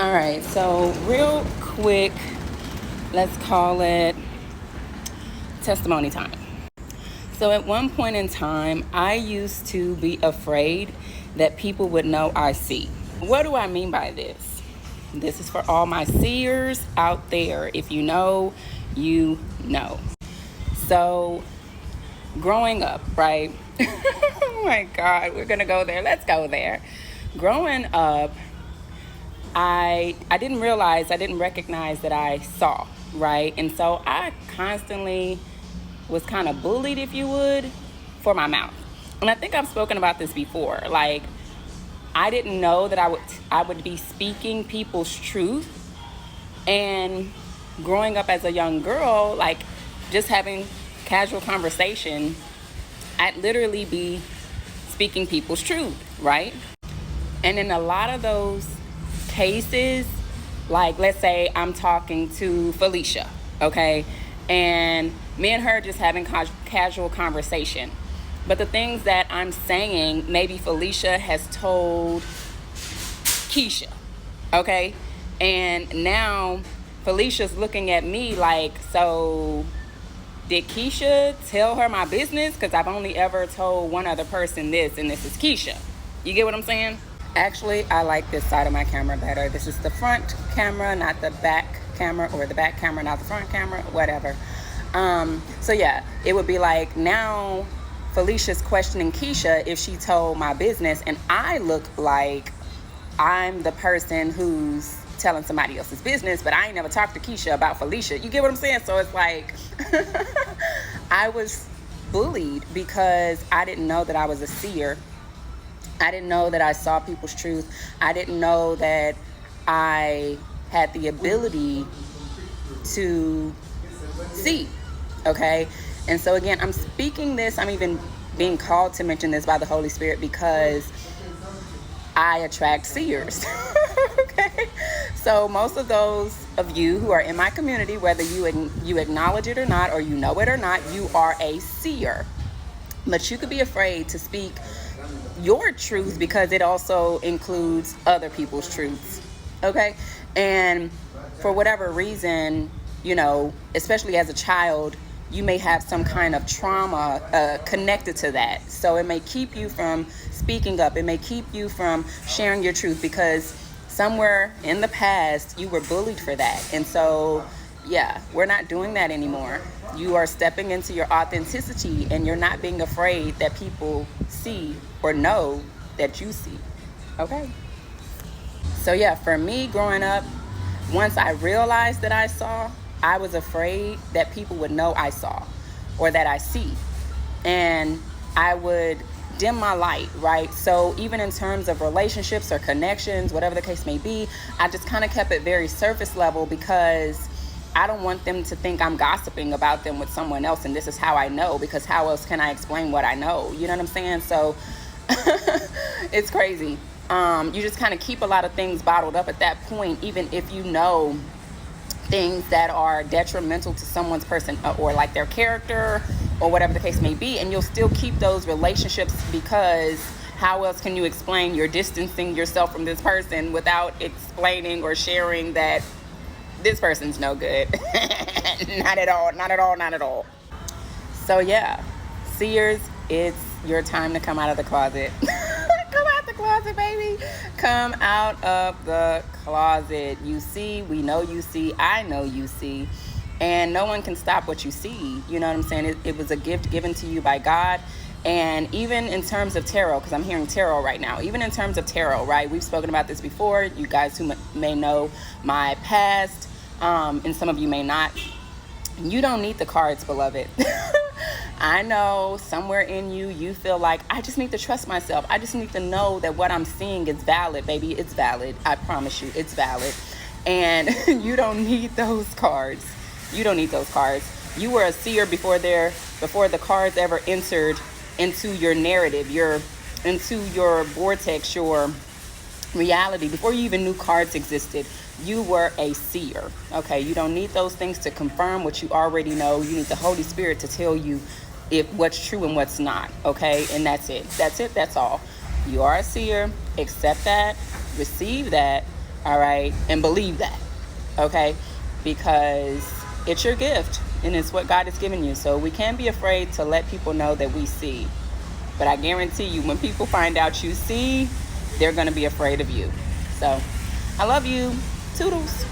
All right, so real quick, let's call it testimony time. So at one point in time, I used to be afraid that people would know I see. What do I mean by this? This is for all my seers out there. If you know, you know. So growing up, right? Oh my God, we're going to go there. Let's go there. Growing up, I didn't recognize that I saw, right? And so I constantly was kind of bullied, if you would, for my mouth. And I think I've spoken about this before. Like, I didn't know that I would be speaking people's truth. And growing up as a young girl, like just having casual conversation, I'd literally be speaking people's truth, right? And in a lot of those cases, like let's say I'm talking to Felicia, okay, and me and her just having casual conversation, but the things that I'm saying, maybe Felicia has told Keisha, okay, and now Felicia's looking at me like, so did Keisha tell her my business? Because I've only ever told one other person this, and this is Keisha. You get what I'm saying? Actually, I like this side of my camera better. This is the front camera, not the back camera, or the back camera, not the front camera, whatever. So yeah, it would be like now Felicia's questioning Keisha if she told my business, and I look like I'm the person who's telling somebody else's business, but I ain't never talked to Keisha about Felicia. You get what I'm saying? So it's like I was bullied because I didn't know that I was a seer. I didn't know that I saw people's truth. I didn't know that I had the ability to see, okay? And so again, I'm speaking this, I'm even being called to mention this by the Holy Spirit because I attract seers, okay? So most of those of you who are in my community, whether you acknowledge it or not, or you know it or not, you are a seer. But you could be afraid to speak your truth because it also includes other people's truths, okay? And for whatever reason, you know, especially as a child, you may have some kind of trauma connected to that. So it may keep you from speaking up. It may keep you from sharing your truth because somewhere in the past you were bullied for that. And so, yeah, we're not doing that anymore. You are stepping into your authenticity and you're not being afraid that people see or know that you see, okay? So yeah, for me growing up, once I realized that I saw, I was afraid that people would know I saw or that I see. And I would dim my light, right? So even in terms of relationships or connections, whatever the case may be, I just kind of kept it very surface level because I don't want them to think I'm gossiping about them with someone else and this is how I know, because how else can I explain what I know? You know what I'm saying? So it's crazy. You just kind of keep a lot of things bottled up at that point, even if you know things that are detrimental to someone's person or like their character or whatever the case may be, and you'll still keep those relationships because how else can you explain you're distancing yourself from this person without explaining or sharing that this person's no good? Not at all, not at all, not at all. So yeah, seers, it's your time to come out of the closet. Come out the closet, baby. Come out of the closet. You see, we know you see, I know you see, and no one can stop what you see. You know what I'm saying? It was a gift given to you by God. And even in terms of tarot, because I'm hearing tarot right now, even in terms of tarot, right? We've spoken about this before. You guys who may know my past, and some of you may not. You don't need the cards, beloved. I know somewhere in you, you feel like, I just need to trust myself. I just need to know that what I'm seeing is valid, baby. It's valid. I promise you, it's valid. And you don't need those cards. You don't need those cards. You were a seer before the cards ever entered into your narrative, into your vortex, your reality. Before you even knew cards existed, you were a seer. Okay, you don't need those things to confirm what you already know. You need the Holy Spirit to tell you if what's true and what's not. Okay, and that's it. That's all. You are a seer. Accept that, receive that, All right. And believe that. Okay. Because it's your gift and it's what God has given you. So we can't be afraid to let people know that we see. But I guarantee you, when people find out you see, they're going to be afraid of you. So I love you. Toodles.